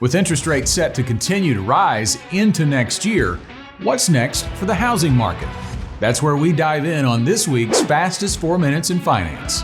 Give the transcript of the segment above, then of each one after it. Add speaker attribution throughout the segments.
Speaker 1: With interest rates set to continue to rise into next year, what's next for the housing market? That's where we dive in on this week's Fastest 4 Minutes in Finance.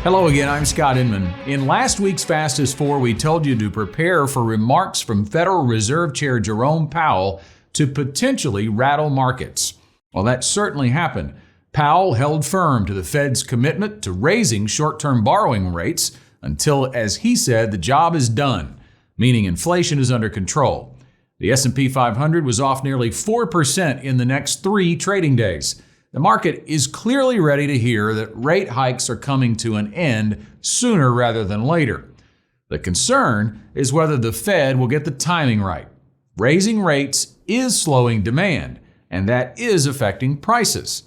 Speaker 1: Hello again, I'm Scott Inman. In last week's Fastest 4, we told you to prepare for remarks from Federal Reserve Chair Jerome Powell to potentially rattle markets. Well, that certainly happened. Powell held firm to the Fed's commitment to raising short-term borrowing rates until, as he said, the job is done, meaning inflation is under control. The S&P 500 was off nearly 4% in the next 3 trading days. The market is clearly ready to hear that rate hikes are coming to an end sooner rather than later. The concern is whether the Fed will get the timing right. Raising rates is slowing demand, and that is affecting prices.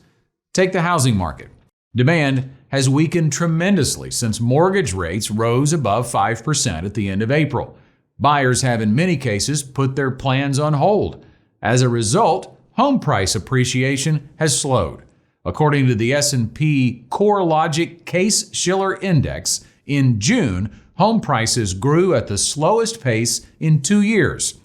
Speaker 1: Take the housing market. Demand has weakened tremendously since mortgage rates rose above 5% at the end of April. Buyers have in many cases put their plans on hold. As a result, home price appreciation has slowed. According to the S&P CoreLogic Case-Shiller Index, in June, home prices grew at the slowest pace in 2 years.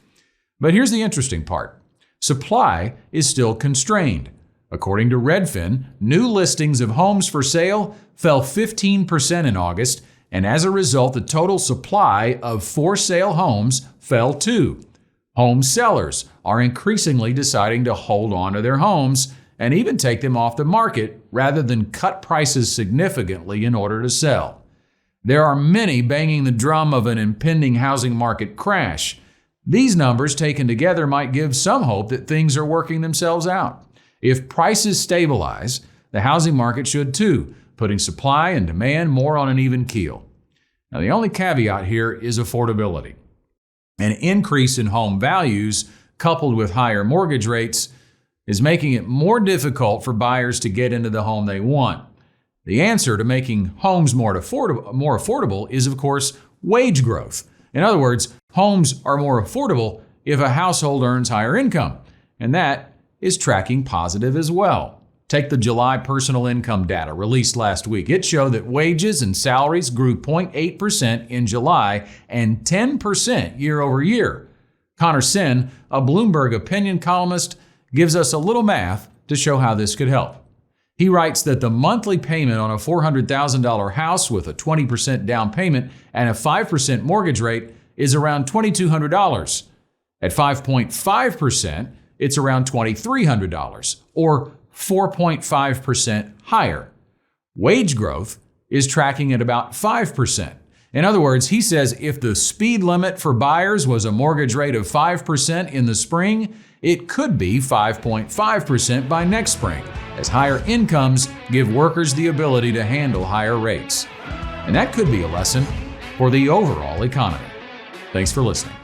Speaker 1: But here's the interesting part. Supply is still constrained. According to Redfin, new listings of homes for sale fell 15% in August, and as a result, the total supply of for-sale homes fell too. Home sellers are increasingly deciding to hold on to their homes and even take them off the market rather than cut prices significantly in order to sell. There are many banging the drum of an impending housing market crash. These numbers taken together might give some hope that things are working themselves out. If prices stabilize, the housing market should too, putting supply and demand more on an even keel. Now, the only caveat here is affordability. An increase in home values, coupled with higher mortgage rates, is making it more difficult for buyers to get into the home they want. The answer to making homes more affordable is, of course, wage growth. In other words, homes are more affordable if a household earns higher income, and that is tracking positive as well. Take the July personal income data released last week. It showed that wages and salaries grew 0.8% in July and 10% year over year. Connor Sin, a Bloomberg opinion columnist, gives us a little math to show how this could help. He writes that the monthly payment on a $400,000 house with a 20% down payment and a 5% mortgage rate is around $2,200. At 5.5%, it's around $2,300, or 4.5% higher. Wage growth is tracking at about 5%. In other words, he says if the speed limit for buyers was a mortgage rate of 5% in the spring, it could be 5.5% by next spring, as higher incomes give workers the ability to handle higher rates. And that could be a lesson for the overall economy. Thanks for listening.